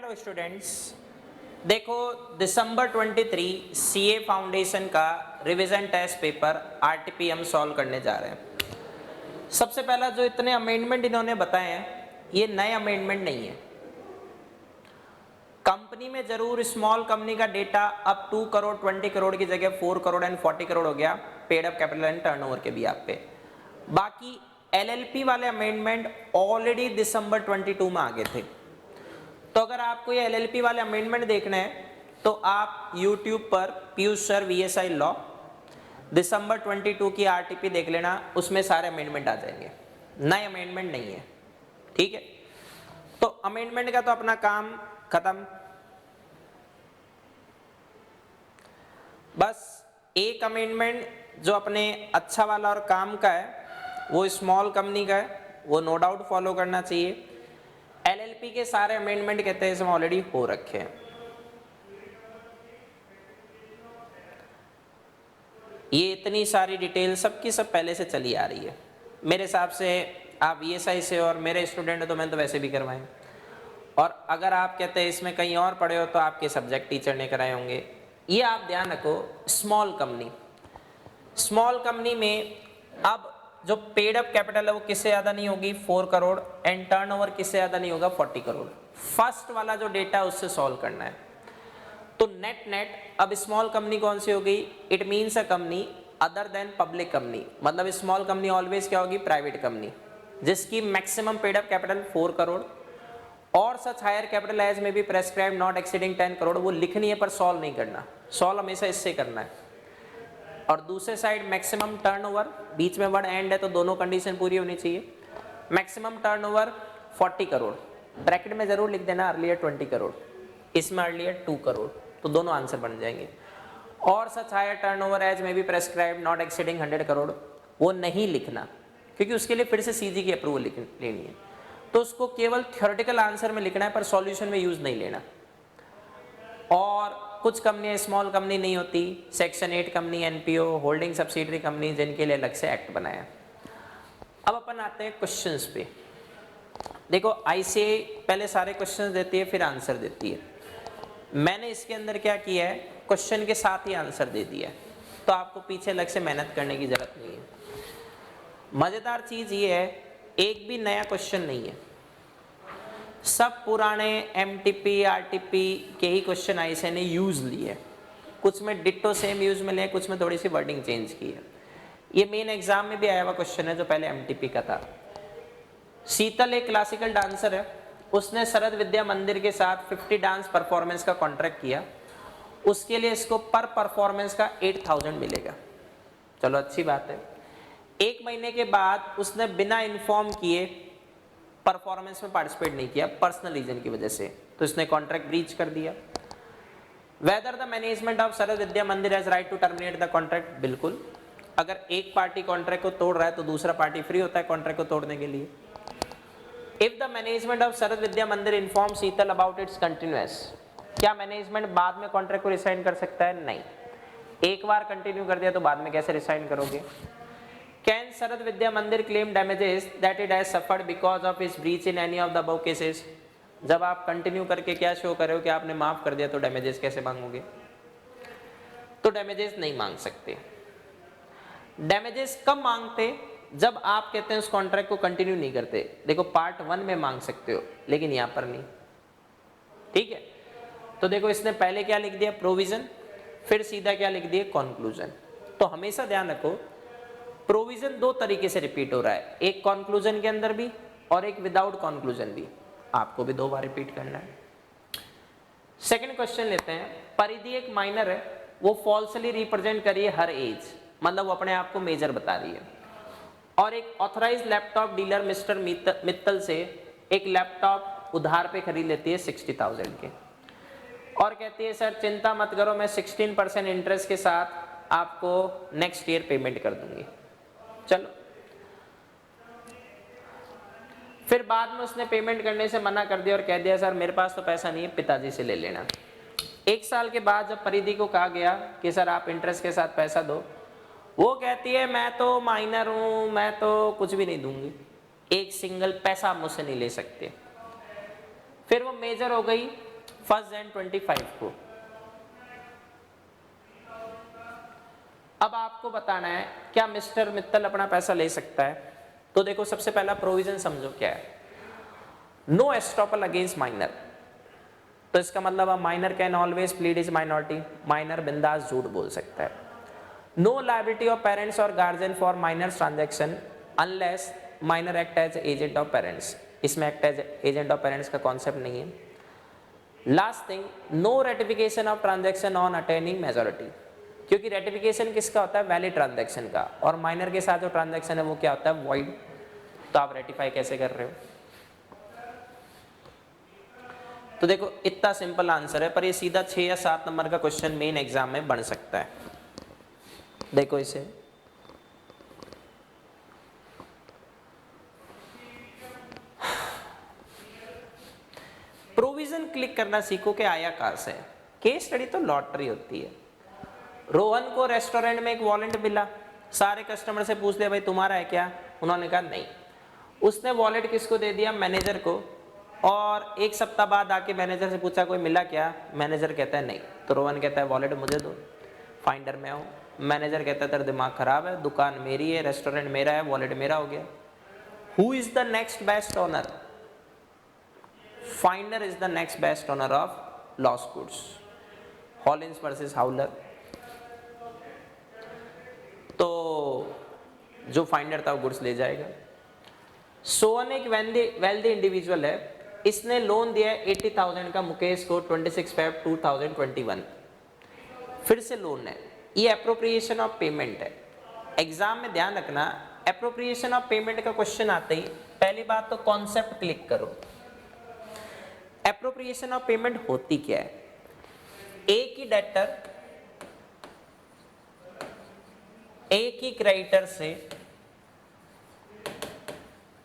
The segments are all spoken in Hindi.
हेलो स्टूडेंट्स, देखो दिसंबर 23 सीए फाउंडेशन का रिवीजन टेस्ट पेपर आरटीपी हम सॉल्व करने जा रहे हैं। सबसे पहला जो इतने अमेंडमेंट इन्होंने बताए हैं, ये नए अमेंडमेंट नहीं है। कंपनी में जरूर स्मॉल कंपनी का डेटा अब 2 करोड़ 20 करोड़ की जगह 4 करोड़ एंड 40 करोड़ हो गया paid up capital and turnover के भी आप पे। बाकी एलएलपी वाले अमेंडमेंट ऑलरेडी दिसंबर 22 में आ गए थे। तो अगर आपको ये एलएलपी वाले अमेंडमेंट देखना है तो आप YouTube पर पीयूष सर वीएसआई लॉ दिसंबर 22 की आरटीपी देख लेना, उसमें सारे अमेंडमेंट आ जाएंगे। नए अमेंडमेंट नहीं है, ठीक है। तो अमेंडमेंट का तो अपना काम खत्म। बस एक अमेंडमेंट जो अपने अच्छा वाला और काम का है वो स्मॉल कंपनी का है, वो नो डाउट फॉलो करना चाहिए। एलएलपी के सारे अमेंडमेंट कहते हैं इसमें ऑलरेडी हो रखे हैं। ये इतनी सारी डिटेल सबकी सब पहले से चली आ रही है। मेरे हिसाब से आप वीएसआई से और मेरे स्टूडेंट हो तो मैंने तो वैसे भी करवाए, और अगर आप कहते हैं इसमें कहीं और पढ़े हो तो आपके सब्जेक्ट टीचर ने कराए होंगे। ये आप ध्यान रखो, स्मॉल कंपनी में अब जो पेड अप कैपिटल है वो किससे ज़्यादा नहीं होगी 4 करोड़ एंड टर्नओवर किससे ज़्यादा नहीं होगा 40 करोड़। फर्स्ट वाला जो डेटा है उससे सॉल्व करना है। तो नेट अब स्मॉल कंपनी कौन सी हो गई? It means a company other than public company, मतलब स्मॉल कंपनी ऑलवेज क्या होगी? प्राइवेट कंपनी, जिसकी maximum paid up capital 4 crore और सच हायर कैपिटल एज में be prescribe not exceeding 10 crore. वो लिखनी है पर सॉल्व नहीं करना, सॉल्व हमेशा इससे करना है। और दूसरे साइड मैक्सिमम टर्नओवर, बीच में वर्ड एंड है तो दोनों कंडीशन पूरी होनी चाहिए। मैक्सिमम टर्नओवर 40 करोड़, ब्रैकेट में जरूर लिख देना अर्लियर 20 करोड़, इसमें अर्लियर 2 करोड़, तो दोनों आंसर बन जाएंगे। और सच हायर टर्नओवर एज में be prescribe not exceeding 100 crore, वो नहीं लिखना क्योंकि उसके लिए फिर से सीजी की अप्रूवल लेनी है। तो उसको केवल थ्योरेटिकल आंसर में लिखना है पर सॉल्यूशन में यूज नहीं लेना। और कुछ कंपनियां स्मॉल कंपनी नहीं होती, section 8 company, NPO, holding subsidiary company, जिनके लिए अलग से एक्ट बनाया। अब अपन आते हैं क्वेश्चंस पे। देखो आईसीए पहले सारे क्वेश्चंस देती है फिर आंसर देती है। मैंने इसके अंदर क्या किया है, क्वेश्चन के साथ ही आंसर दे दिया है, तो आपको पीछे अलग से मेहनत करने की जरूरत नहीं है। मजेदार चीज ये है, एक भी नया क्वेश्चन नहीं है, सब पुराने एमटीपी आरटीपी के ही क्वेश्चन आईसीए ने यूज लिए। कुछ में डिट्टो सेम यूज में लिए, कुछ में थोड़ी सी वर्डिंग चेंज की है। ये मेन एग्जाम में भी आया हुआ क्वेश्चन है जो पहले एमटीपी का था। शीतल एक क्लासिकल डांसर है, उसने शरद विद्या मंदिर के साथ 50 डांस परफॉर्मेंस का कॉन्ट्रैक्ट किया। उसके लिए इसको पर परफॉर्मेंस का 8000 मिलेगा। चलो अच्छी बात है। 1 महीने के बाद उसने बिना इन्फॉर्म किए परफॉर्मेंस में पार्टिसिपेट नहीं किया पर्सनल रीजन की वजह से, तो इसने कॉन्ट्रैक्ट ब्रीच कर दिया। Whether the management of Sharad Vidya Mandir has right to terminate the contract, बिल्कुल। अगर एक पार्टी कॉन्ट्रैक्ट को तोड़ रहा है तो दूसरा पार्टी फ्री होता है कॉन्ट्रैक्ट को तोड़ने के लिए। If the management of Sharad Vidya मंदिर inform Sheetal about it's continuous, क्या मैनेजमेंट बाद में कॉन्ट्रैक्ट को रिसाइन कर सकता है? नहीं। एक बार कंटिन्यू कर दिया तो बाद में कैसे रिसाइन करोगे? Can Sharad Vidya Mandir claim damages that it has suffered because of its breach in any of the above cases? जब आप कंटिन्यू करके क्या शो कर रहे हो कि आपने माफ कर दिया तो डैमेजेस कैसे मांगोगे? तो डैमेजेस नहीं मांग सकते। डैमेजेस कब मांगते? जब आप कहते हैं उस कॉन्ट्रैक्ट को कंटिन्यू नहीं करते। देखो पार्ट 1 में मांग सकते हो लेकिन यहां पर नहीं, ठीक है। तो देखो इसने पहले क्या लिख दिया? प्रोविजन, फिर सीधा क्या लिख दिया? कॉन्क्लूजन। तो हमेशा ध्यान रखो प्रोविजन 2 तरीके से रिपीट हो रहा है, एक कॉन्क्लूजन के अंदर भी और एक विदाउट कॉन्क्लूजन भी, आपको भी 2 बार रिपीट करना है। सेकंड क्वेश्चन लेते हैं। परिधि एक माइनर है, वो फॉल्सली रिप्रेजेंट करिए हर एज, मतलब वो अपने आप को मेजर बता रही है। और एक authorise laptop dealer mister Mittal से एक लैपटॉप उधार पे खरीद लेती है 60,000 के, और कहती है सर चिंता मत करो, मैं 16% इंटरेस्ट के साथ आपको नेक्स्ट ईयर पेमेंट कर दूंगी। चलो, फिर बाद में उसने पेमेंट करने से मना कर दिया और कह दिया सर मेरे पास तो पैसा नहीं है, पिताजी से ले लेना। 1 साल के बाद जब परिधि को कहा गया कि सर आप इंटरेस्ट के साथ पैसा दो, वो कहती है मैं तो माइनर हूं, मैं तो कुछ भी नहीं दूंगी, एक सिंगल पैसा आप मुझसे नहीं ले सकते। फिर वो मेजर हो गई 1 Jan 25 को। अब आपको बताना है क्या मिस्टर मित्तल अपना पैसा ले सकता है। तो देखो सबसे पहला प्रोविजन समझो क्या है, नो एस्टॉपल अगेंस्ट माइनर। तो इसका मतलब minor can always plead is minority, minor बिंदास झूठ बोल सकता है। नो लायबिलिटी ऑफ पेरेंट्स और guardian for minors transaction unless minor act as agent of parents, इसमें act as agent of parents का कॉन्सेप्ट नहीं है। Last thing, no ratification of transaction on attaining majority, क्योंकि रेटिफिकेशन किसका होता है, वैलिड ट्रांजैक्शन का, और माइनर के साथ जो ट्रांजैक्शन है वो क्या होता है, वॉइड। तो आप रेटिफाई कैसे कर रहे हो। तो देखो इतना सिंपल आंसर है, पर ये सीधा 6 या 7 नंबर का क्वेश्चन मेन एग्जाम में बन सकता है। देखो इसे, प्रोविजन क्लिक करना सीखो कि आया कहां से। केस स्टडी तो लॉटरी होती है। रोहन को रेस्टोरेंट में एक वॉलेट मिला, सारे कस्टमर से पूछ लिया भाई तुम्हारा है क्या, उन्होंने कहा नहीं। उसने वॉलेट किसको दे दिया, मैनेजर को, और एक सप्ताह बाद आके मैनेजर से पूछा कोई मिला क्या, मैनेजर कहता है नहीं। तो रोहन कहता है वॉलेट मुझे दो, फाइंडर में हूँ। मैनेजर कहता है तेरा दिमाग खराब है, दुकान मेरी है, रेस्टोरेंट मेरा है, वॉलेट मेरा हो गया। Who is the next best owner, finder is the next best owner of lost goods, Hollins versus Fowler. तो जो फाइंडर था वो गुड्स ले जाएगा। सोहन एक वेल्दी इंडिविजुअल है, इसने लोन दिया है 80,000 का मुकेश को 26 Feb 2021। फिर से लोन है, ये एप्रोप्रिएशन ऑफ पेमेंट है। एग्जाम में ध्यान रखना, एप्रोप्रिएशन ऑफ पेमेंट का क्वेश्चन आते ही पहली बात तो कॉन्सेप्ट क्लिक करो। एप्रोप्रिएशन ऑफ पेमेंट होती क्या है, एक ही डेटर एक ही क्रेडिटर से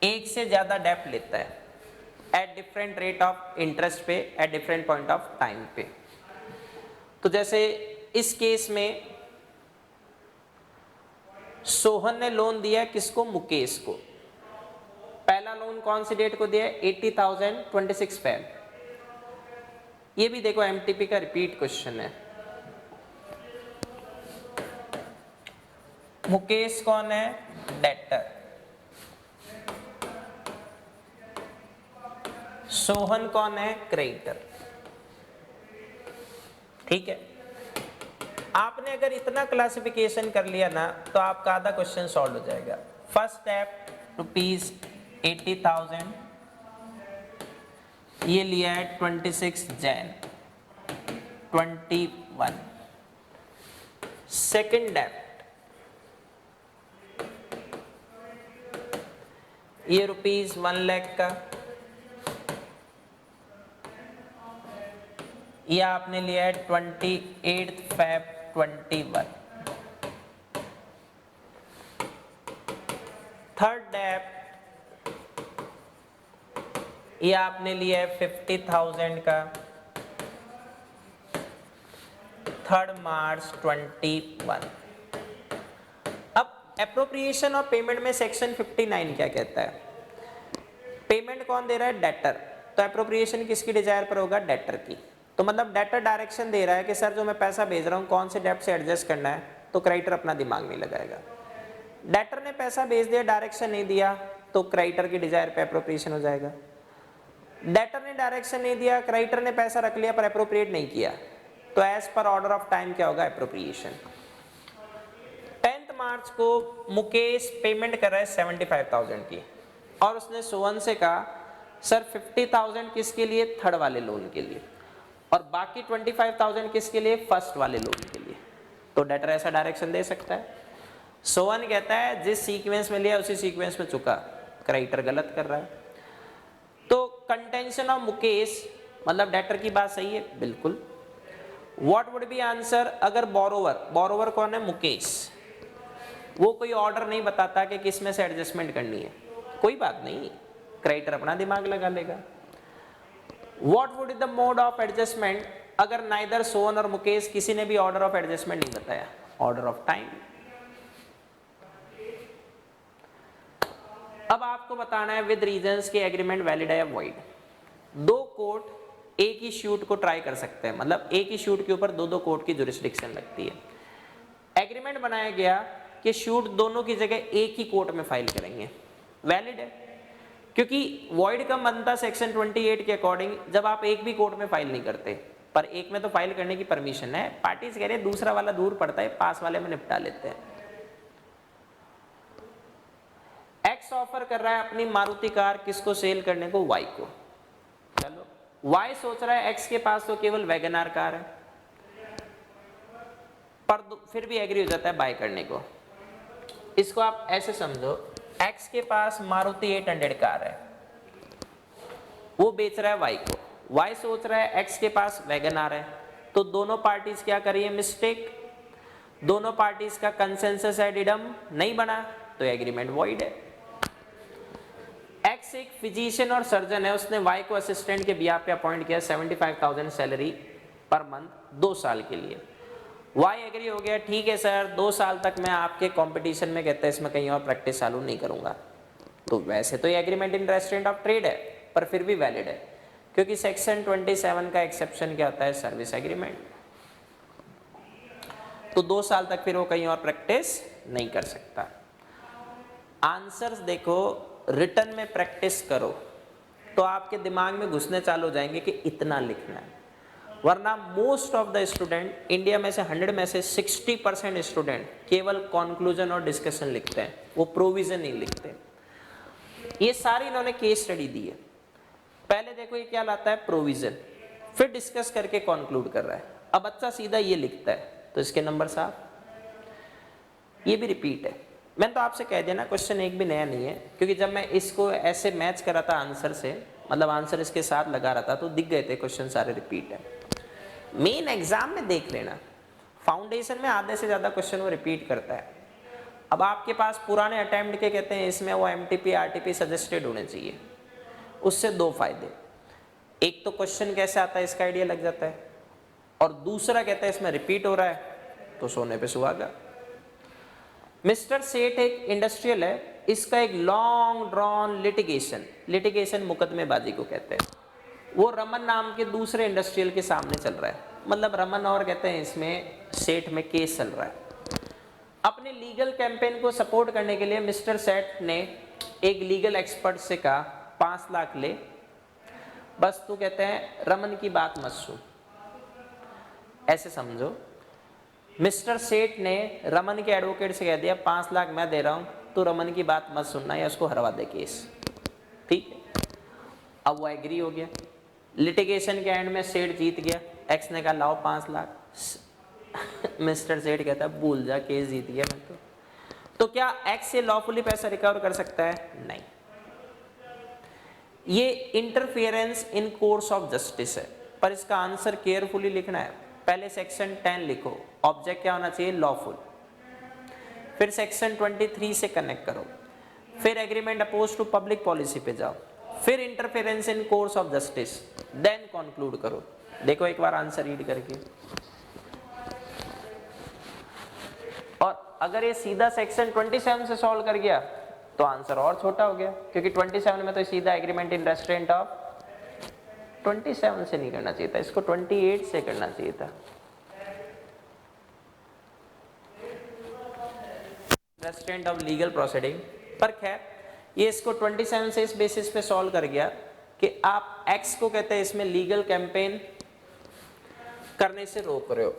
एक से ज्यादा डेप्ट लेता है at different rate of interest पे, at different point of time पे। तो जैसे इस केस में सोहन ने लोन दिया किसको, मुकेश को। पहला लोन कौन सी डेट को दिया है, 80,000 26 Feb। ये भी देखो एमटीपी का रिपीट क्वेश्चन है। मुकेश कौन है, डेटर, सोहन कौन है, क्रेडिटर। ठीक है, आपने अगर इतना क्लासिफिकेशन कर लिया ना तो आपका आधा क्वेश्चन सॉल्व हो जाएगा। फर्स्ट स्टेप ₹80,000 ये लिया है 26 Jan 21। सेकंड डेप्ट ये ₹1 लाख का, ये आपने लिया है 28 Feb 21। थर्ड डेप्ट ये आपने लिया है 50,000 का, 3 March 21। अब एप्रोप्रिएशन ऑफ पेमेंट में सेक्शन 59 क्या कहता है, पेमेंट कौन दे रहा है, डेटर। तो एप्रोप्रिएशन किसकी डिजायर पर होगा, डेटर की। तो मतलब डेटर डायरेक्शन दे रहा है कि सर जो मैं पैसा भेज रहा हूँ कौन से डेप्ट से एडजस्ट करना है, तो क्रेडिटर अपना दिमाग नहीं लगाएगा। डेटर ने पैसा भेज दिया, डायरेक्शन नहीं दिया, तो क्रेडिटर की डिजायर पे एप्रोप्रिएशन हो जाएगा। डेटर ने डायरेक्शन नहीं दिया, क्रेडिटर ने पैसा रख लिया पर एप्रोप्रिएट नहीं किया, तो as per order of time क्या होगा, एप्रोप्रिएशन। 10 मार्च को मुकेश पेमेंट कर रहा है 75,000 की, और उसने सोहन से कहा सर 50,000 किसके लिए, थर्ड वाले लोन के लिए, और बाकी 25,000 किसके लिए, फर्स्ट वाले लोन के लिए। तो डेटर ऐसा डायरेक्शन दे सकता है। सोहन कहता है जिस सीक्वेंस में लिया उसी सीक्वेंस में चुका, क्रेडिटर गलत कर रहा है। तो कंटेंशन ऑफ मुकेश मतलब डेटर की बात सही है, बिल्कुल। व्हाट वुड बी आंसर अगर बोरोवर कौन है, मुकेश, वो कोई ऑर्डर नहीं बताता कि किस में से एडजस्टमेंट करनी है, कोई बात नहीं, क्रेडिटर अपना दिमाग लगा लेगा। What would the mode of adjustment अगर नाइदर सोहन और मुकेश किसी ने भी ऑर्डर ऑफ एडजस्टमेंट नहीं बताया, ऑर्डर ऑफ टाइम। अब आपको बताना है विद रीजंस के एग्रीमेंट वैलिड है या वॉइड। दो कोर्ट एक ही शूट को ट्राई कर सकते हैं, मतलब एक ही शूट के ऊपर दो दो कोर्ट की जुरिस्डिक्शन लगती है। एग्रीमेंट बनाया गया कि शूट दोनों की जगह एक ही कोर्ट में फाइल करेंगे, वैलिड है, क्योंकि वॉइड कब बनता सेक्शन 28 के अकॉर्डिंग, जब आप एक भी कोर्ट में फाइल नहीं करते, पर एक में तो फाइल करने की परमिशन है, पार्टीज कह रहे हैं दूसरा वाला दूर पड़ता है, पास वाले में निपटा लेते हैं। एक्स ऑफर कर रहा है अपनी मारुति कार किसको सेल करने को, वाई को। चलो वाई सोच रहा है एक्स के पास तो केवल वैगनआर कार है, पर फिर भी एग्री हो जाता है बाय करने को। इसको आप ऐसे समझो, एक्स के पास मारुति 800 कार है, वो बेच रहा है वाई को, वाई सोच रहा है एक्स के पास वैगनआर है, तो दोनों पार्टीज क्या करिए, मिस्टेक, दोनों पार्टीज का कंसेंसस एडिडम नहीं बना, तो एग्रीमेंट वॉइड है। एक्स एक फिजिशियन और सर्जन है, उसने वाई को असिस्टेंट के बिहाफ पे अपॉइंट किया, 75,000 सैलरी पर मंथ 2 साल के लिए। वाई एग्री हो गया, ठीक है सर 2 साल तक मैं आपके कंपटीशन में, कहते हैं इसमें कहीं और प्रैक्टिस चालू नहीं करूंगा। तो वैसे तो ये agreement in restaurant of trade है, पर फिर भी वैलिड है, क्योंकि सेक्शन 27 का एक्सेप्शन क्या होता है, सर्विस एग्रीमेंट। तो 2 साल तक फिर वो कहीं और प्रैक्टिस नहीं कर सकता। आंसर्स देखो, रिटर्न में प्रैक्टिस करो तो आपके दिमाग में घुसने चालू हो जाएंगे कि इतना लिखना है, वरना most of the student, India में से 100 में से 60% स्टूडेंट केवल कंक्लूजन और डिस्कशन लिखते हैं, वो प्रोविजन नहीं लिखते। ये सारी इन्होंने केस स्टडी दी है। पहले देखो ये क्या लाता है, प्रोविजन, फिर डिस्कस करके कंक्लूड कर रहा है। अब बच्चा सीधा ये लिखता है तो इसके नंबर साफ। ये भी रिपीट है, मैंने तो आपसे कह दिया ना, क्वेश्चन एक भी नया नहीं है, क्योंकि जब मैं इसको ऐसे मैच करा था आंसर से, मतलब आंसर इसके साथ लगा रहा था, तो दिख गए थे क्वेश्चन सारे रिपीट है। मेन एग्जाम में देख लेना, फाउंडेशन में आधे से ज्यादा क्वेश्चन वो रिपीट करता है। अब आपके पास पुराने अटेम्प्ट के कहते हैं इसमें वो एमटीपी आरटीपी सजेस्टेड होने चाहिए, उससे 2 फायदे, एक तो क्वेश्चन कैसे आता है इसका आइडिया लग जाता है, और दूसरा कहता है इसमें रिपीट हो रहा है तो सोने पे सुहागा। मिस्टर सेठ एक इंडस्ट्रियल है, इसका एक लॉन्ग ड्रॉन लिटिगेशन मुकदमेबाजी को कहते हैं, वो रमन नाम के दूसरे इंडस्ट्रियल के सामने चल रहा है, मतलब रमन और कहते हैं इसमें सेठ में केस चल रहा है। अपने लीगल कैंपेन को सपोर्ट करने के लिए मिस्टर सेठ ने एक लीगल एक्सपर्ट से कहा 5 लाख ले, बस तू कहते हैं रमन की बात मत सुन। ऐसे समझो, मिस्टर सेठ ने रमन के एडवोकेट से कह दिया 5 लाख मैं दे रहा हूं, तो रमन की बात मत सुनना या उसको हरवा दे केस, ठीक है। अब वो एग्री हो गया, लिटिगेशन के एंड में सेठ जीत गया, एक्स ने कहा लाओ 5 लाख। मिस्टर सेठ कहता है भूल जा, केस जीत गया मैं तो क्या एक्स से लॉफुली पैसा रिकवर कर सकता है? नहीं। ये interference in course of justice है, पर इसका आंसर केयरफुली लिखना है। पहले सेक्शन 10 लिखो, ऑब्जेक्ट क्या होना चाहिए, लॉफुल, फिर सेक्शन 23 से कनेक्ट करो, फिर agreement oppose to public policy पे जाओ, फिर interference in course of justice, then conclude करो। देखो एक बार आंसर रीड करके, और अगर ये सीधा सेक्शन 27 से सॉल्व कर गया तो आंसर और छोटा हो गया, क्योंकि 27 में तो सीधा एग्रीमेंट इन रेस्टोरेंट ऑफ 27 से नहीं करना चाहिए था, इसको 28 से करना चाहिए था। रेस्टोरेंट ऑफ लीगल प्रोसीडिंग, पर खैर ये इसको 27 से इस बेसिस पे सॉल्व कर गया कि आप एक्स को कहते हैं इसमें लीगल कैंपेन करने से रोक रहे हो।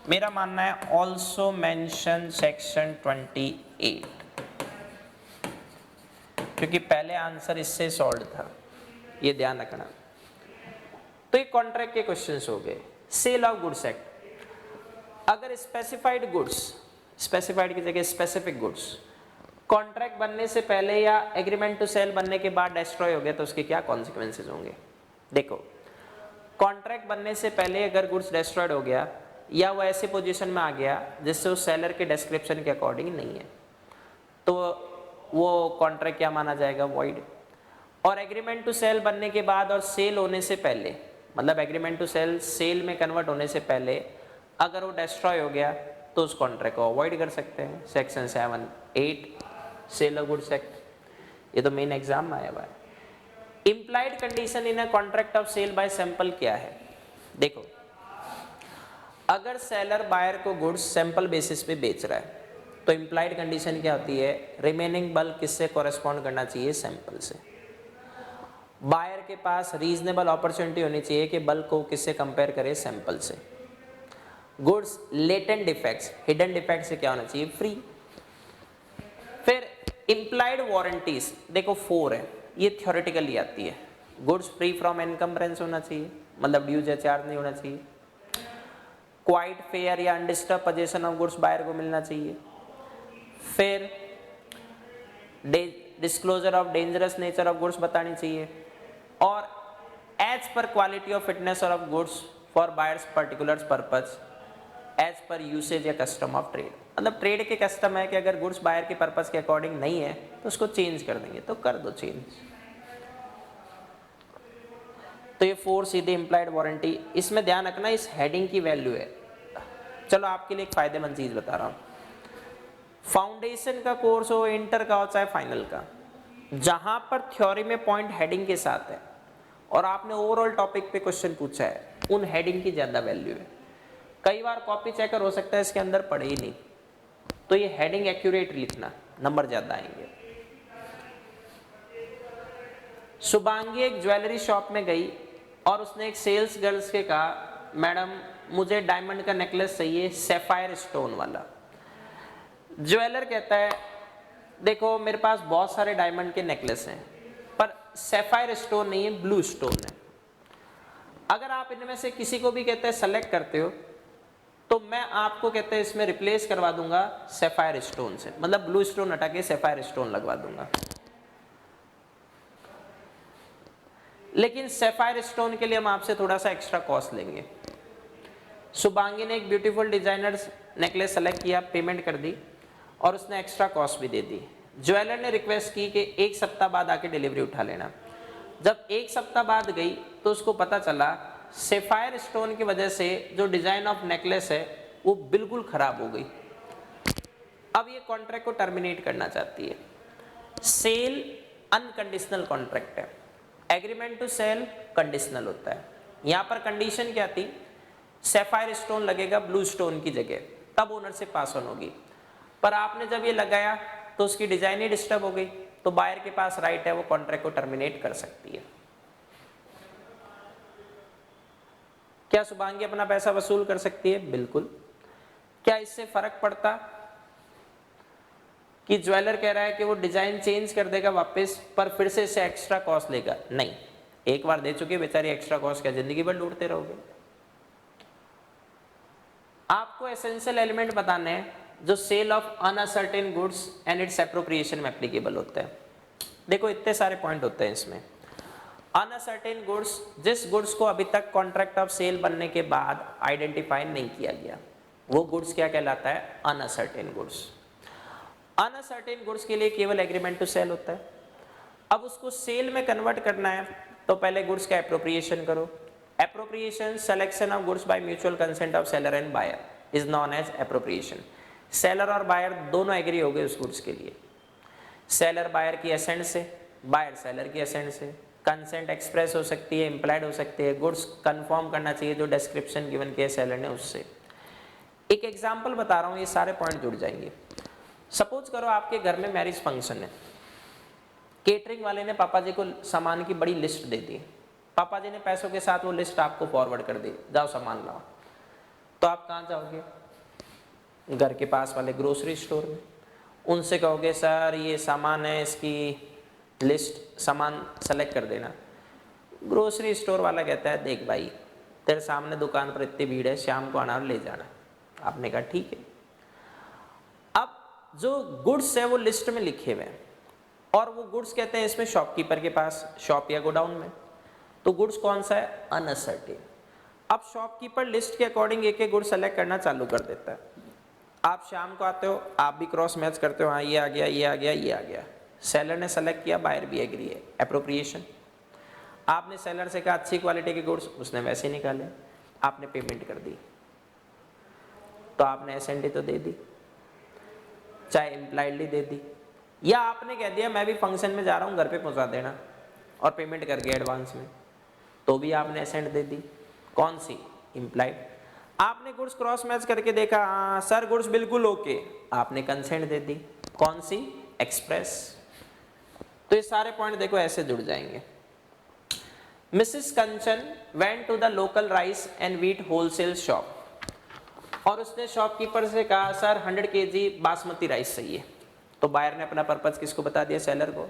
मेरा मानना है ऑल्सो मेंशन सेक्शन 28, क्योंकि पहले आंसर इससे सॉल्व था, ये ध्यान रखना। तो ये कॉन्ट्रैक्ट के क्वेश्चंस हो गए। सेल ऑफ गुड्स एक्ट, अगर स्पेसिफाइड गुड्स, स्पेसिफाइड की जगह स्पेसिफिक गुड्स कॉन्ट्रैक्ट बनने से पहले या एग्रीमेंट टू सेल बनने के बाद डिस्ट्रॉय हो गया तो उसके क्या कॉन्सिक्वेंसेज होंगे। देखो, कॉन्ट्रैक्ट बनने से पहले अगर गुड्स डिस्ट्रॉयड हो गया या वो ऐसे पोजीशन में आ गया जिससे उस सेलर के डिस्क्रिप्शन के अकॉर्डिंग नहीं है, तो वो कॉन्ट्रैक्ट क्या माना जाएगा, वॉइड। और एग्रीमेंट टू सेल बनने के बाद और सेल होने से पहले, मतलब एग्रीमेंट टू सेल सेल में कन्वर्ट होने से पहले अगर वो डिस्ट्रॉय हो गया तो उस कॉन्ट्रैक्ट को अवॉइड कर सकते हैं। Section 7, 8 sale of goods act, ये तो मेन एग्जाम में आया हुआ है। Implied condition in a contract of sale by sample क्या है? देखो, अगर सेलर बायर को गुड्स सैंपल बेसिस पे बेच रहा है तो इम्प्लाइड कंडीशन क्या होती है? रिमेनिंग बल्क किससे कॉरेस्पॉन्ड करना चाहिए? सैंपल से। बायर के पास रीजनेबल अपॉर्चुनिटी होनी चाहिए कि बल्क को किससे कंपेयर करे? सैंपल से। Goods latent defects, hidden defect से क्या होना चाहिए? फ्री। फिर इम्प्लाइड वारंटीज देखो 4 है, ये थ्योरेटिकली आती है। गुड्स फ्री फ्रॉम एनकम्बरेंस होना चाहिए, मतलब ड्यूज या चार्ज नहीं होना चाहिए। क्वाइट फेयर या undisturbed position of goods buyer को मिलना चाहिए। फिर disclosure of dangerous nature of goods बतानी चाहिए, और as per quality of fitness of goods for buyer's particular purpose as per usage या कस्टम ऑफ ट्रेड। मतलब ट्रेड के कस्टम है कि अगर गुड्स बायर के पर्पज के अकॉर्डिंग नहीं है तो उसको चेंज कर देंगे, तो कर दो चेंज। तो ये 4 सीधे इम्प्लाइड वारंटी। इसमें ध्यान रखना इस हेडिंग की वैल्यू है। चलो आपके लिए एक फायदेमंद चीज बता रहा हूं, फाउंडेशन का कोर्स हो, इंटर का हो चाहे फाइनल का, जहां पर थ्योरी में पॉइंट हेडिंग के साथ है और आपने ओवरऑल टॉपिक पे क्वेश्चन पूछा है, उन हेडिंग की ज्यादा वैल्यू है। कई बार कॉपी चेकर हो सकता है इसके अंदर पढ़े ही नहीं, तो ये हेडिंग एक्यूरेट लिखना, नंबर ज्यादा आएंगे। शुभांगी एक ज्वेलरी शॉप में गई और उसने एक सेल्स गर्ल्स के कहा, मैडम मुझे डायमंड का नेकलेस चाहिए, सैफायर स्टोन वाला। ज्वेलर कहता है, देखो मेरे पास बहुत सारे डायमंड के नेकलेस हैं पर सैफायर स्टोन नहीं है, ब्लू स्टोन है। अगर आप इनमें से किसी को भी कहते हैं सेलेक्ट करते हो तो मैं आपको कहते हैं इसमें रिप्लेस करवा दूंगा सैफायर स्टोन से, मतलब ब्लू स्टोन हटा के सैफायर स्टोन लगवा दूंगा। लेकिन सैफायर स्टोन के लिए हम आपसे थोड़ा सा एक्स्ट्रा कॉस्ट लेंगे। शुभांगी ने एक ब्यूटीफुल डिजाइनर नेकलेस सेलेक्ट किया, पेमेंट कर दी और उसने एक्स्ट्रा कॉस्ट भी दे दी। ज्वेलर ने रिक्वेस्ट की कि 1 सप्ताह बाद आके डिलीवरी उठा लेना। जब 1 सप्ताह बाद गई तो उसको पता चला सैफायर स्टोन की वजह से जो डिजाइन ऑफ नेकलेस है वो बिल्कुल खराब हो गई। अब ये कॉन्ट्रैक्ट को टर्मिनेट करना चाहती है। सेल अनकंडीशनल कॉन्ट्रैक्ट है, एग्रीमेंट टू सेल कंडीशनल होता है। यहां पर कंडीशन क्या थी? सैफायर स्टोन लगेगा ब्लू स्टोन की जगह, तब ओनरशिप पास ऑन होगी। पर आपने जब ये लगाया तो उसकी डिजाइन ही डिस्टर्ब हो गई, तो बायर के पास राइट है, वो कॉन्ट्रैक्ट को टर्मिनेट कर सकती है। क्या शुभांगी अपना पैसा वसूल कर सकती है? बिल्कुल। क्या इससे फर्क पड़ता कि ज्वेलर कह रहा है कि वो डिजाइन चेंज कर देगा वापस, पर फिर से इसे एक्स्ट्रा कॉस्ट लेगा? नहीं, एक बार दे चुके बेचारी, एक्स्ट्रा कॉस्ट क्या जिंदगी भर ढूंढते रहोगे? आपको एसेंशियल एलिमेंट बताने हैं जो sale of uncertain goods and its appropriation में एप्लीकेबल होता है। देखो इतने सारे पॉइंट होते हैं इसमें। अनसर्टेन गुड्स, जिस गुड्स को अभी तक कॉन्ट्रैक्ट ऑफ सेल बनने के बाद आइडेंटिफाई नहीं किया गया, वो गुड्स क्या कहलाता है? Uncertain goods. अनसर्टेन गुड्स के लिए केवल एग्रीमेंट टू सेल होता है। अब उसको सेल में कन्वर्ट करना है तो पहले गुड्स का एप्रोप्रिएशन करो। Appropriation selection of goods by mutual consent of seller and buyer is known as appropriation. Seller और बायर दोनों एग्री हो गए उस गुड्स के लिए, सेलर बायर की एसेंट से, बायर सेलर की एसेंट से। कंसेंट एक्सप्रेस हो सकती है, इंप्लाइड हो सकती है, गुड्स कंफर्म करना चाहिए जो डिस्क्रिप्शन गिवन किया सेलर ने उससे। एक एग्जांपल बता रहा हूँ, ये सारे पॉइंट जुड़ जाएंगे। सपोज करो आपके घर में मैरिज फंक्शन है, केटरिंग वाले ने पापा जी को सामान की बड़ी लिस्ट दे दी, पापा जी ने पैसों के साथ वो लिस्ट आपको फॉरवर्ड कर दी, जाओ सामान लाओ। तो आप कहाँ जाओगे? घर के पास वाले ग्रोसरी स्टोर में। उनसे कहोगे सर ये सामान है, इसकी लिस्ट सामान सेलेक्ट कर देना। ग्रोसरी स्टोर वाला कहता है देख भाई तेरे सामने दुकान पर इतनी भीड़ है, शाम को आना और ले जाना। आपने कहा ठीक है। अब जो गुड्स है वो लिस्ट में लिखे हुए हैं और वो गुड्स कहते हैं इसमें शॉपकीपर के पास, शॉप या गोडाउन में, तो गुड्स कौन सा है? अनसर्टेन। अब शॉपकीपर लिस्ट के अकॉर्डिंग एक एक गुड सेलेक्ट करना चालू कर देता है। आप शाम को आते हो, आप भी क्रॉस मैच करते हो, हाँ ये आ गया, ये आ गया, ये आ गया। सेलर ने सेलेक्ट किया, बायर भी एग्री है, एप्रोप्रिएशन। आपने सेलर से कहा अच्छी क्वालिटी के गुड्स, उसने वैसे निकाले, आपने पेमेंट कर दी, तो आपने एसेंटी तो दे दी, चाहे इम्प्लाइडली दे दी, या आपने कह दिया मैं भी फंक्शन में जा रहा हूँ घर पे पहुंचा देना, और पेमेंट कर गया एडवांस में, तो भी आपने एसेंट दे दी। कौन सी? इम्प्लाइड। आपने गुड्स क्रॉस मैच करके देखा, हाँ सर गुड्स बिल्कुल ओके, आपने कंसेंट दे दी। कौन सी? एक्सप्रेस। तो ये सारे पॉइंट देखो ऐसे जुड़ जाएंगे। Mrs Kanchan went to the local rice and wheat wholesale shop, और उसने शॉपकीपर से कहा सर 100 केजी बासमती राइस चाहिए। तो बायर ने अपना पर्पस किसको बता दिया? सेलर को।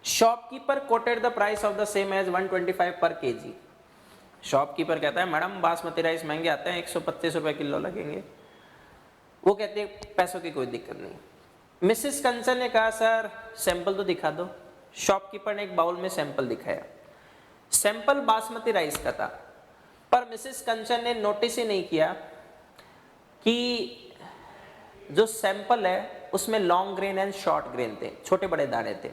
Shopkeeper quoted the price of the same as 125 per KG. Shopkeeper कहता है मैडम बासमती राइस महंगे आते हैं, 125 रुपए किलो लगेंगे। वो कहते हैं पैसों की कोई दिक्कत नहीं। मिसेस कंचन ने कहा सर सैंपल तो दिखा दो। शॉपकीपर ने एक बाउल में सैंपल दिखाया, सैंपल बासमती राइस का था, पर मिसेस कंचन ने नोटिस ही नहीं किया कि जो सैंपल है उसमें long grain and short grain थे, छोटे बड़े दाने थे।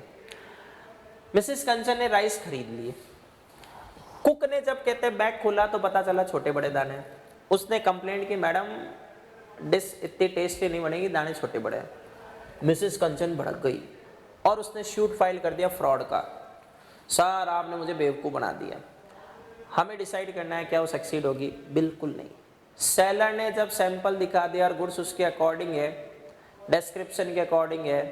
मिसेस कंचन ने राइस खरीद लिए। कुक ने जब कहते बैग खोला तो पता चला छोटे बड़े दाने। उसने कंप्लेंट की मैडम डिश इतनी टेस्टी नहीं बनेगी, दाने छोटे बड़े हैं। मिसेस कंचन भड़क गई और उसने शूट फाइल कर दिया फ्रॉड का। सर आपने मुझे बेवकूफ़ बना दिया। हमें डिसाइड करना है क्या वो सक्सीड होगी? बिल्कुल नहीं। सेलर ने जब सैंपल दिखा दिया और गुड्स उसके अकॉर्डिंग है, डिस्क्रिप्शन के अकॉर्डिंग है,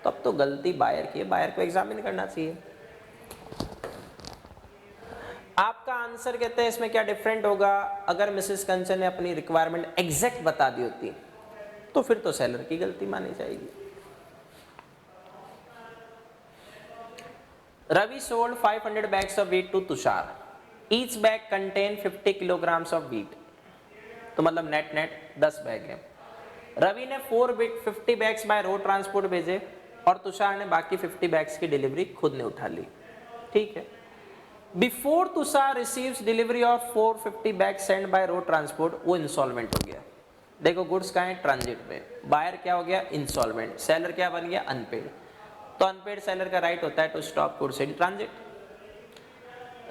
तब तो गलती बायर की है, बायर को एग्जामिन करना चाहिए। आपका आंसर कहते हैं इसमें क्या डिफरेंट होगा? अगर मिसेस कंचन ने अपनी रिक्वायरमेंट एग्जैक्ट बता दी होती तो फिर तो सेलर की गलती मानी जाएगी। Ravi sold 500 bags of wheat to Tushar, each bag contain 50 kilograms of wheat, तो मतलब नेट 10 बैग है। रवि ने 50 बैग्स बाय रोड ट्रांसपोर्ट भेजे और तुषार ने बाकी 50 बैग्स की डिलीवरी खुद ने उठा ली। ठीक है। Before Tushar receives delivery of 450 bags send by road transport, वो इंसॉल्वेंट हो गया। देखो गुड्स कहाँ है? ट्रांजिट में। बायर क्या हो गया? इंसॉल्वेंट। सेलर क्या बन गया? अनपेड। तो अनपेड सेलर का राइट होता है to stop goods in transit.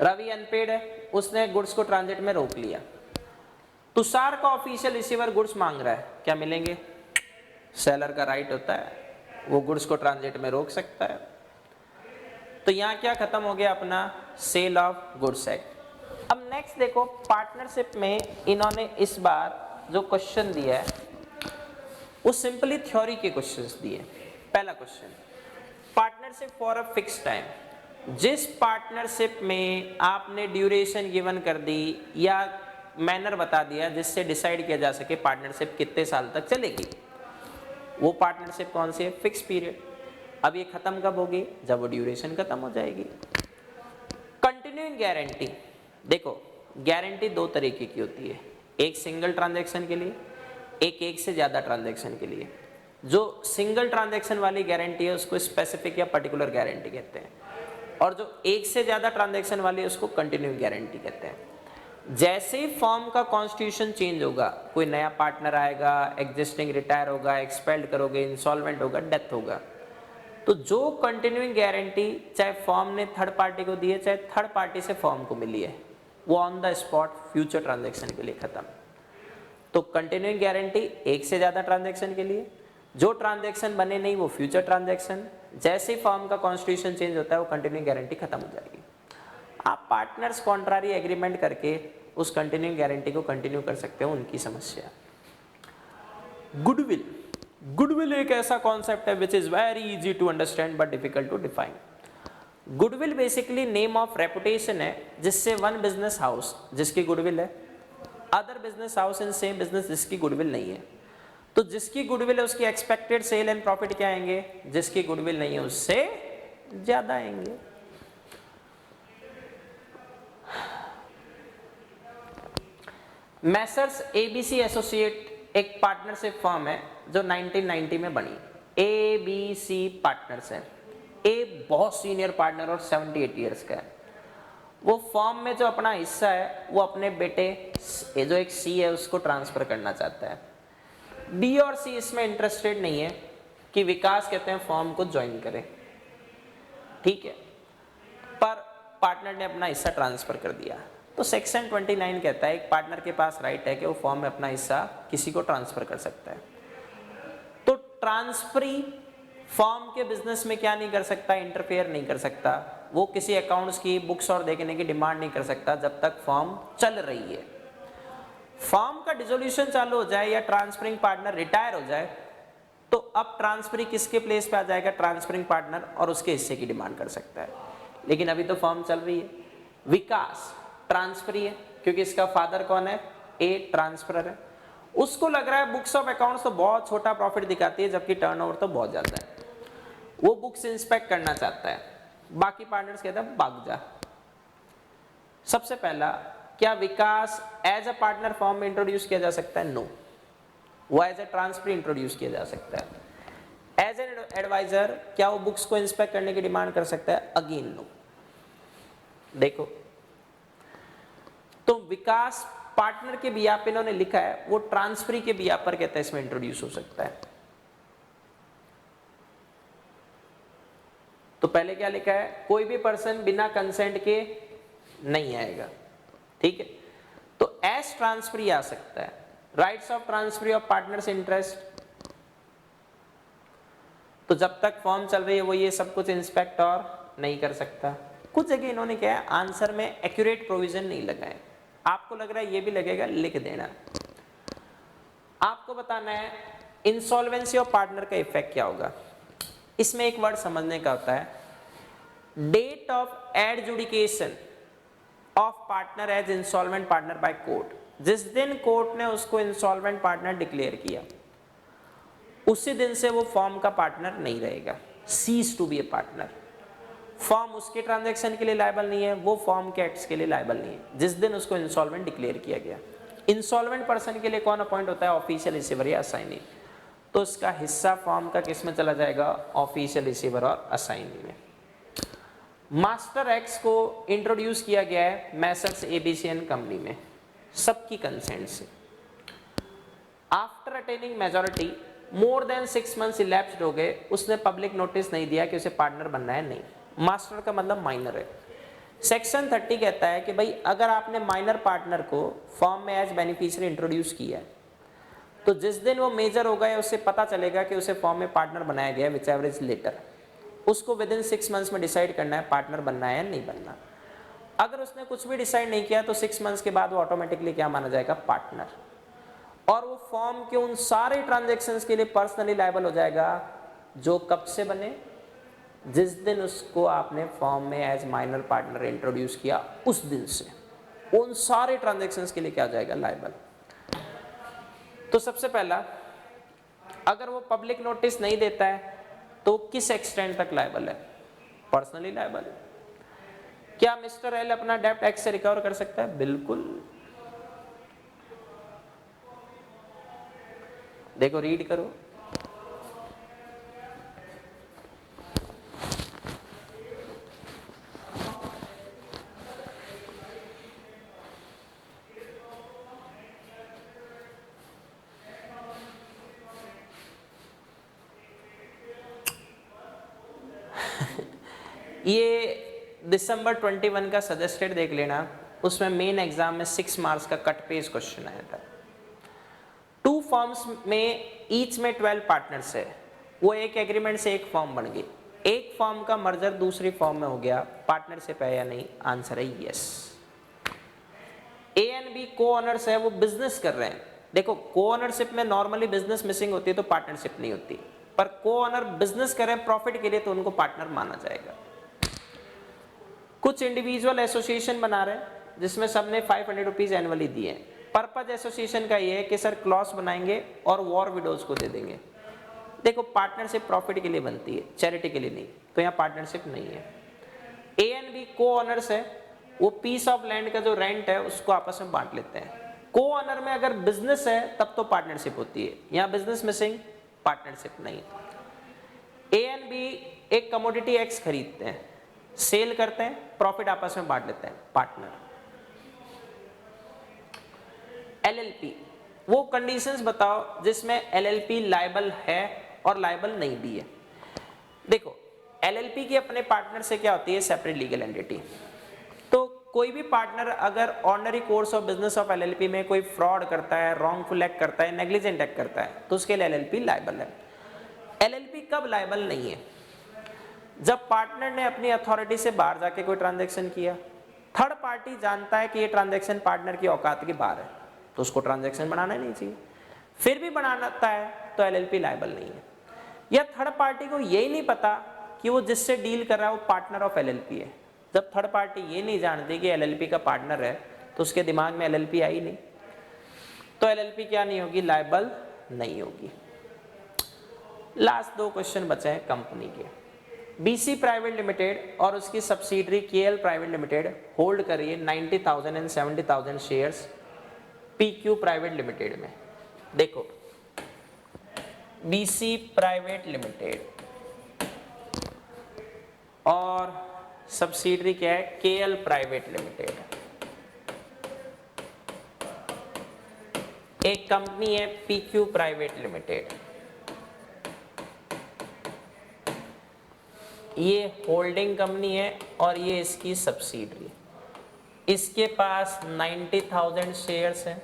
Ravi unpaid है, उसने गुड्स को ट्रांजिट में रोक लिया। तुषार का ऑफिशियल रिसीवर गुड्स मांग रहा है, क्या मिलेंगे? सेलर का राइट होता है, वो गुड्स को ट्रांजिट में रोक सकता है। तो यहाँ क्या खत्म हो गया? अपना सेल ऑफ गुड्स एक्ट। अब नेक्स्ट देखो, पार्टनरशिप में इन्होंने इस बार जो क्वेश्चन दिया है वो सिंपली थ्योरी के क्वेश्चंस दिए। पहला question, partnership for a fix time. जिस पार्टनरशिप में आपने ड्यूरेशन गिवन कर दी या मैनर बता दिया जिससे डिसाइड किया जा सके पार्टनरशिप कितने साल तक चलेगी, वो पार्टनरशिप कौन सी है? Fix period. अब ये खत्म कब होगी? जब वो ड्यूरेशन खत्म हो जाएगी। कंटिन्यूइंग गारंटी, देखो गारंटी दो तरीके की होती है, एक सिंगल ट्रांजैक्शन के लिए, एक से ज्यादा ट्रांजैक्शन के लिए। जो सिंगल ट्रांजैक्शन वाली गारंटी है उसको स्पेसिफिक या पर्टिकुलर गारंटी कहते हैं, और जो एक से ज्यादा ट्रांजैक्शन वाली है उसको कंटिन्यूइंग गारंटी कहते हैं। जैसे ही फर्म का कॉन्स्टिट्यूशन चेंज होगा, कोई नया पार्टनर आएगा, एग्जिस्टिंग रिटायर होगा, एक्सपेल्ड करोगे, इंसॉल्वेंट होगा, डेथ होगा, तो जो कंटिन्यूइंग गारंटी चाहे फर्म ने थर्ड पार्टी को दी है चाहे थर्ड पार्टी से फर्म को मिली है, वो on the spot future transaction के लिए खत्म। तो कंटिन्यूइंग गारंटी एक से ज्यादा ट्रांजैक्शन के लिए, जो ट्रांजैक्शन बने नहीं वो फ्यूचर ट्रांजैक्शन। जैसे ही फर्म का कॉन्स्टिट्यूशन चेंज होता है वो कंटिन्यूइंग गारंटी खत्म हो जाएगी। आप पार्टनर्स कॉन्ट्रारी एग्रीमेंट करके उस कंटिन्यूइंग गारंटी को कंटिन्यू कर सकते हो, उनकी समस्या। गुडविल, गुडविल एक ऐसा कॉन्सेप्ट है which is very easy to understand but difficult to define. Goodwill basically name of reputation है जिससे वन बिजनेस हाउस जिसकी गुडविल है, other business house in same business जिसकी गुडविल नहीं है। तो जिसकी गुडविल है उसकी एक्सपेक्टेड सेल एंड प्रॉफिट क्या आएंगे? जिसकी गुडविल नहीं है उससे ज्यादा आएंगे। मैसर्स एबीसी एसोसिएट एक पार्टनरशिप फर्म है जो 1990 में बनी। एबीसी पार्टनर्स है। ए बहुत सीनियर पार्टनर और 78 इयर्स का है। वो फर्म में जो अपना हिस्सा है वो अपने बेटे जो एक सी है उसको ट्रांसफर करना चाहता है। बी और सी इसमें इंटरेस्टेड नहीं है कि विकास कहते हैं फर्म को ज्वाइन करे, ठीक है, पर पार्टनर ने अपना हिस्सा ट्रांसफर कर दिया। तो सेक्शन 29 कहता है एक पार्टनर के पास राइट है कि वो फर्म में अपना हिस्सा किसी को ट्रांसफर कर सकता है। तो ट्रांसफरी फर्म के बिजनेस में क्या नहीं कर सकता, इंटरफेयर नहीं कर सकता, वो किसी अकाउंट्स की बुक्स और देखने की डिमांड नहीं कर सकता जब तक फर्म चल रही है। फर्म का डिसोल्यूशन चालू हो जाए या ट्रांसफरिंग पार्टनर रिटायर हो जाए तो अब ट्रांसफरी किसके प्लेस पे आ जाएगा, ट्रांसफरिंग पार्टनर, और उसके हिस्से की डिमांड कर सकता है। लेकिन अभी तो फर्म चल रही है। विकास ट्रांसफरी है क्योंकि इसका फादर कौन है, ए ट्रांसफरर है। उसको लग रहा है बुक्स ऑफ अकाउंट्स तो बहुत छोटा प्रॉफिट दिखाती है जबकि टर्नओवर तो बहुत ज्यादा है, वो बुक्स इंस्पेक्ट करना चाहता है। बाकी पार्टनर्स कहते हैं भाग जा। सबसे पहला, क्या विकास एज अ पार्टनर फॉर्म में इंट्रोड्यूस किया जा सकता है? नो, वो एज ए ट्रांसफर इंट्रोड्यूस किया जा सकता है। एज एन एडवाइजर क्या वो बुक्स को इंस्पेक्ट करने की डिमांड कर सकता है? Again no. देखो तो विकास पार्टनर के बिया पे इन्होंने लिखा है, वो ट्रांसफरी के बिया पर कहता है इसमें इंट्रोड्यूस हो सकता है। तो पहले क्या लिखा है, कोई भी पर्सन बिना कंसेंट के नहीं आएगा, ठीक है। तो एज ट्रांसफरी आ सकता है। Rights of transferee of partners interest, तो जब तक फॉर्म चल रही है वो ये सब कुछ इंस्पेक्ट और नहीं कर सकता। कुछ जगह इन्होंने क्या है, आंसर में एक्यूरेट प्रोविजन नहीं लगाए। आपको लग रहा है ये भी लगेगा, लिख देना। आपको बताना है इंसॉल्वेंसी ऑफ पार्टनर का इफेक्ट क्या होगा। इसमें एक वर्ड समझने का होता है, date of adjudication of partner as insolvent partner by court. जिस दिन कोर्ट ने उसको इंसॉल्वेंट पार्टनर डिक्लेयर किया उसी दिन से वो फॉर्म का पार्टनर नहीं रहेगा, cease to be a partner. Firm उसके ट्रांजैक्शन के लिए लायबल नहीं है, वो फॉर्म के एक्ट्स के लिए लायबल नहीं है जिस दिन उसको इंसॉल्वेंट डिक्लेयर किया गया। इंसॉल्वेंट पर्सन के लिए कौन अपॉइंट होता है? ऑफिशियल रिसीवर या असाइनी। तो इसका हिस्सा फॉर्म का किस में चला जाएगा? ऑफिशियल रिसीवर और असाइनी में। मास्टर एक्ट्स को इंट्रोड्यूस किया गया है मैसर्स एबीसी एंड कंपनी में, सबकी कंसेंट से। After attaining majority more than 6 months elapsed हो गए, उसने पब्लिक नोटिस नहीं दिया कि उसे पार्टनर बनना है, नहीं। मास्टर का मतलब माइनर है। सेक्शन 30 कहता है कि भाई अगर आपने माइनर पार्टनर को फॉर्म में एज बेनिफिशियरी इंट्रोड्यूस किया है तो जिस दिन वो मेजर होगा या उससे पता चलेगा कि उसे फॉर्म में पार्टनर बनाया गया, विच एवर इज लेटर, उसको विद इन 6 मंथ्स में डिसाइड करना है पार्टनर बनना है या नहीं बनना। अगर उसने कुछ भी डिसाइड नहीं किया तो 6 मंथ्स के बाद वो ऑटोमेटिकली क्या माना जाएगा? पार्टनर। और वो फॉर्म के उन सारे ट्रांजैक्शंस के लिए पर्सनली लायबल हो जाएगा जो कब से बने? जिस दिन उसको आपने फॉर्म में एज माइनर पार्टनर इंट्रोड्यूस किया उस दिन से उन सारे ट्रांजैक्शंस के लिए क्या हो जाएगा? लायबल। तो सबसे पहला, अगर वो पब्लिक नोटिस नहीं देता है तो किस एक्सटेंट तक लायबल है? Personally liable. क्या मिस्टर एल अपना डेब्ट एक्स से रिकवर कर सकता है? बिल्कुल। देखो रीड करो, ये दिसंबर 21 का सजेस्टेड देख लेना, उसमें मेन एग्जाम में 6 मार्क्स का कट पेज क्वेश्चन आया था। 2 फॉर्म्स में ईच में 12 पार्टनर्स है, वो एक एग्रीमेंट से एक फॉर्म बन गई। एक फॉर्म का मर्जर दूसरी फॉर्म में हो गया, पार्टनरशिप है या नहीं? आंसर है यस। ए एंड बी को ऑनर्स है, वो बिजनेस कर रहे हैं। देखो को ऑनरशिप में नॉर्मली बिजनेस मिसिंग होती है तो पार्टनरशिप नहीं होती, पर को ऑनर बिजनेस करें प्रॉफिट के लिए तो उनको पार्टनर माना जाएगा। कुछ इंडिविजुअल एसोसिएशन बना रहे हैं जिसमें सबने 500 रुपीज एनुअली दिए हैं। पर्पज एसोसिएशन का ये है कि सर क्लॉस बनाएंगे और वॉर विडोज को दे देंगे। देखो पार्टनरशिप प्रॉफिट के लिए बनती है, चैरिटी के लिए नहीं, तो यहाँ पार्टनरशिप नहीं है। ए एंड बी को ऑनर्स है, वो पीस ऑफ लैंड का जो रेंट है उसको आपस में बांट लेते हैं। को ऑनर में अगर बिजनेस है तब तो पार्टनरशिप होती है, यहाँ बिजनेस मिसिंग, पार्टनरशिप नहीं। ए एंड बी एक कमोडिटी एक्स खरीदते हैं, सेल करते हैं, प्रॉफिट आपस में बांट लेते हैं, पार्टनर। एलएलपी, वो कंडीशंस बताओ जिसमें एलएलपी लायबल है और लायबल नहीं भी है। देखो एलएलपी की अपने पार्टनर से क्या होती है? Separate legal entity. तो कोई भी पार्टनर अगर ordinary course of business of LLP में कोई फ्रॉड करता है, रॉन्गफुल एक्ट करता है, नेग्लिजेंट एक्ट करता है तो उसके लिए एलएलपी लायबल है। एलएलपी कब लायबल नहीं है? जब पार्टनर ने अपनी अथॉरिटी से बाहर जाके कोई ट्रांजैक्शन किया, थर्ड पार्टी जानता है कि ये ट्रांजैक्शन पार्टनर की औकात के बाहर है, तो उसको ट्रांजैक्शन बनाना ही नहीं चाहिए। फिर भी बनाता है तो एलएलपी लायबल नहीं है। या थर्ड पार्टी को यही नहीं पता कि वो जिससे डील कर रहा है वो पार्टनर ऑफ एलएलपी है। जब थर्ड पार्टी ये नहीं जानती कि एलएलपी का पार्टनर है, तो उसके दिमाग में एलएलपी आई नहीं, तो एलएलपी क्या नहीं होगी? लायबल नहीं होगी। लास्ट 2 क्वेश्चन बचे हैं कंपनी के। बीसी प्राइवेट लिमिटेड और उसकी subsidiary KL private limited hold करिए 90,000 and 70,000 shares PQ private limited में। देखो, बीसी प्राइवेट लिमिटेड और सब्सिडरी क्या है? KL private limited. एक कंपनी है पीक्यू प्राइवेट लिमिटेड, ये होल्डिंग कंपनी है और ये इसकी सब्सिडरी। इसके पास 90,000 शेयर्स हैं,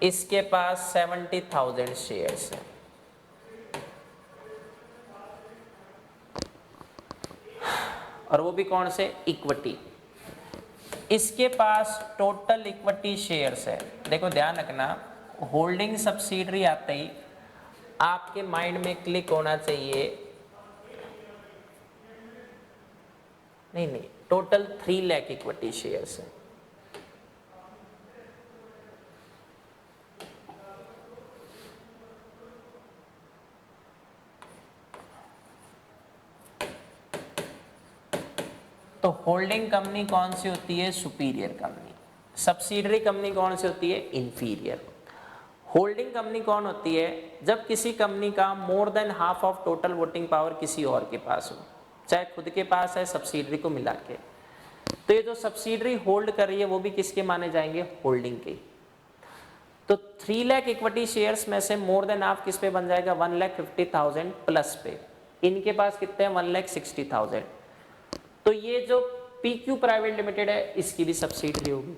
इसके पास 70,000 शेयर्स हैं। और वो भी कौन से? इक्विटी। इसके पास टोटल इक्विटी शेयर्स है। देखो ध्यान रखना, होल्डिंग सब्सिडरी आते ही आपके माइंड में क्लिक होना चाहिए, नहीं, टोटल 3 लाख इक्विटी शेयर्स है। तो होल्डिंग कंपनी कौन सी होती है? Superior company. सब्सिडरी कंपनी कौन सी होती है? इंफीरियर। होल्डिंग कंपनी कौन होती है? जब किसी कंपनी का मोर than half of total voting power किसी और के पास हो, चाहे खुद के पास है सब्सिडरी को मिला के, तो ये जो सब्सिडरी होल्ड कर रही है वो भी किसके माने जाएंगे? होल्डिंग के। तो 3 लाख इक्विटी शेयर्स में से मोर देन हाफ किस पे बन जाएगा? 1,50,000 प्लस पे। इनके पास कितने हैं? 1,60,000। तो ये जो पीक्यू प्राइवेट लिमिटेड है इसकी भी सब्सिडरी होगी।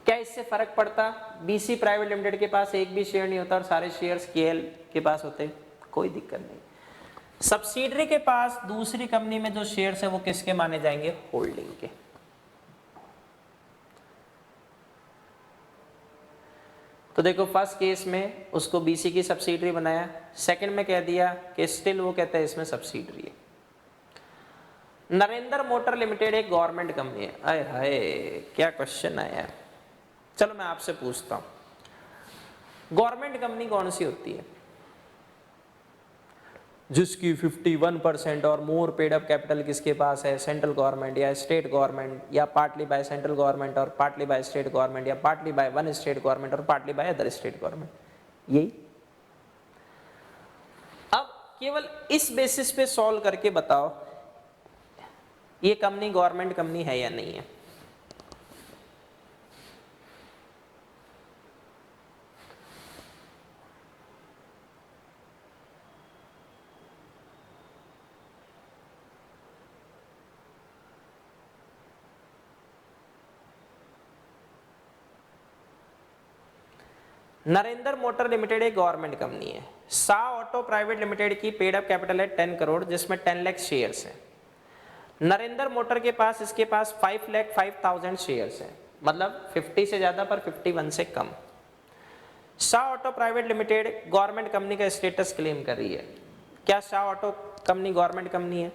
क्या इससे फर्क पड़ता? बीसी प्राइवेट लिमिटेड के पास एक भी शेयर नहीं होता और सारे शेयर्स केएल के पास होते, कोई दिक्कत नहीं। सब्सिडरी के पास दूसरी कंपनी में जो शेयर्स है वो किसके माने जाएंगे? होल्डिंग के। तो देखो फर्स्ट केस में उसको बीसी की सब्सिडरी बनाया, सेकंड में कह दिया कि स्टिल वो कहते हैं इसमें सब्सिडरी है। नरेंद्र मोटर लिमिटेड एक गवर्नमेंट कंपनी है। आए हाय क्या क्वेश्चन आया। चलो मैं आपसे पूछता हूं, गवर्नमेंट कंपनी कौन सी होती है? जिसकी 51% और मोर पेड अप कैपिटल किसके पास है? सेंट्रल गवर्नमेंट या स्टेट गवर्नमेंट, या पार्टली बाय सेंट्रल गवर्नमेंट और पार्टली बाय स्टेट गवर्नमेंट, या partly by one state government और partly by other state government. यही। अब केवल इस बेसिस पे सॉल्व करके बताओ ये कंपनी गवर्नमेंट कंपनी है या नहीं है। नरेंद्र मोटर लिमिटेड एक गवर्नमेंट कंपनी है। सा ऑटो प्राइवेट लिमिटेड की पेड अप कैपिटल है 10 करोड़, जिसमें 10 लाख शेयर्स हैं। नरेंद्र मोटर के पास इसके पास 5,05,000 शेयर्स हैं, मतलब 50 से ज्यादा पर 51 से कम। Shah auto private limited government company का स्टेटस क्लेम कर रही है। क्या Shah auto company government company है?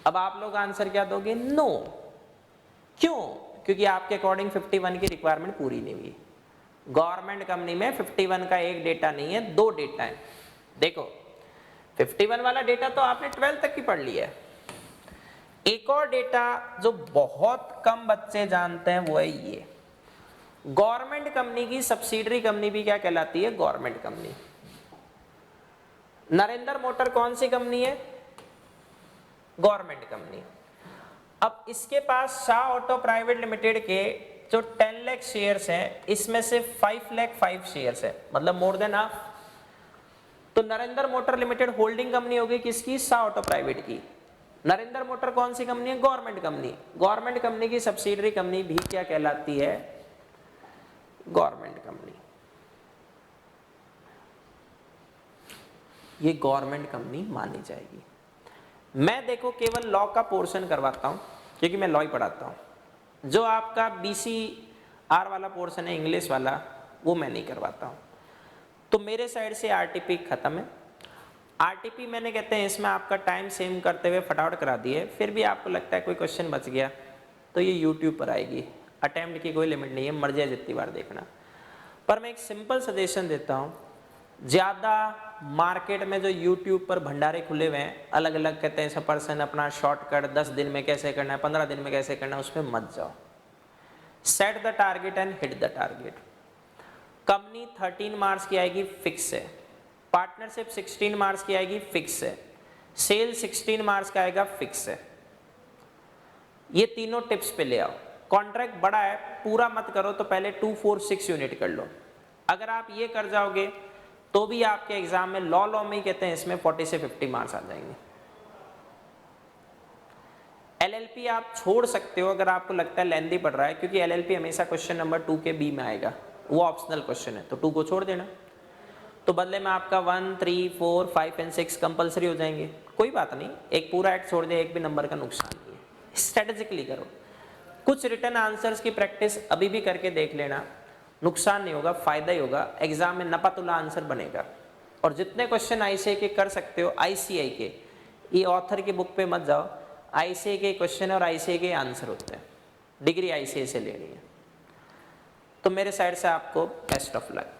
अब आप लोग आंसर क्या दोगे? नो। क्यों? क्योंकि आपके अकॉर्डिंग 51 की रिक्वायरमेंट पूरी नहीं हुई। गवर्नमेंट कंपनी में 51 का एक डेटा नहीं है, 2 डेटा है। देखो 51 वाला डेटा तो आपने 12 तक की पढ़ लिया है। एक और डेटा जो बहुत कम बच्चे जानते हैं वो है ये, गवर्नमेंट कंपनी की सब्सिडरी कंपनी भी क्या कहलाती है? Government company. नरेंद्र मोटर कौन सी कंपनी है? Government company. अब इसके पास शाह ऑटो प्राइवेट लिमिटेड के जो 10 लाख शेयर्स हैं इसमें से 5,05,000 शेयर्स है, मतलब मोर देन हाफ। तो Narendra motor limited holding company होगी किसकी? शाह ऑटो प्राइवेट की। नरेंद्र मोटर कौन सी कंपनी है? Government company. गवर्नमेंट कंपनी की सब्सिडरी कंपनी भी क्या कहलाती है? Government company. ये गवर्नमेंट कंपनी मानी जाएगी। मैं देखो केवल लॉ का पोर्शन करवाता हूँ क्योंकि मैं लॉ ही पढ़ाता हूँ। जो आपका BCR वाला पोर्शन है इंग्लिश वाला, वो मैं नहीं करवाता हूँ। तो मेरे साइड से RTP खत्म है। RTP मैंने कहते हैं इसमें आपका टाइम सेव करते हुए फटाफट करा दिए। फिर भी आपको लगता है कोई क्वेश्चन बच गया तो ये YouTube पर आएगी। अटेम्प्ट की कोई लिमिट नहीं है, मर्जी है जितनी बार देखना। पर मैं एक सिंपल सजेशन देता हूँ, ज़्यादा मार्केट में जो YouTube पर भंडारे खुले हुए हैं, अलग अलग कहते हैं सब पर्सन अपना शॉर्टकट 10 दिन में कैसे करना है, 15 दिन में कैसे करना है, उसमें मत जाओ। Set the target and hit the target. Company 13 marks की आएगी, फिक्स है। पार्टनरशिप 16 मार्क्स की आएगी, फिक्स है। सेल 16 मार्क्स का आएगा, फिक्स है। ये तीनों टिप्स पे ले आओ। कॉन्ट्रैक्ट बड़ा है, पूरा मत करो तो पहले 2, 4, 6 यूनिट कर लो। अगर आप ये कर जाओगे तो भी आपके एग्जाम में लॉ में ही कहते हैं इसमें 40 से 50 मार्क्स आ जाएंगे। LLP आप छोड़ सकते हो अगर आपको लगता है लेंथी पड़ रहा है, क्योंकि LLP हमेशा क्वेश्चन नंबर 2 के B में आएगा, वो ऑप्शनल क्वेश्चन है, तो 2 को छोड़ देना। तो बदले में आपका 1, 3, 4, 5 एंड 6 कंपलसरी हो जाएंगे। कोई बात नहीं, एक पूरा एक्ट छोड़ दिया, एक भी नंबर का नुकसान नहीं है। स्ट्रेटेजिकली करो। कुछ रिटर्न आंसर्स की प्रैक्टिस अभी भी करके देख लेना, नुकसान नहीं होगा, फायदा ही होगा। एग्जाम में नपातुला आंसर बनेगा। और जितने क्वेश्चन ICAI के कर सकते हो, ICAI के, ये ऑथर की बुक पे मत जाओ। ICAI के क्वेश्चन और ICAI के आंसर होते हैं। डिग्री ICAI से लेनी है। तो मेरे साइड से आपको बेस्ट ऑफ लक।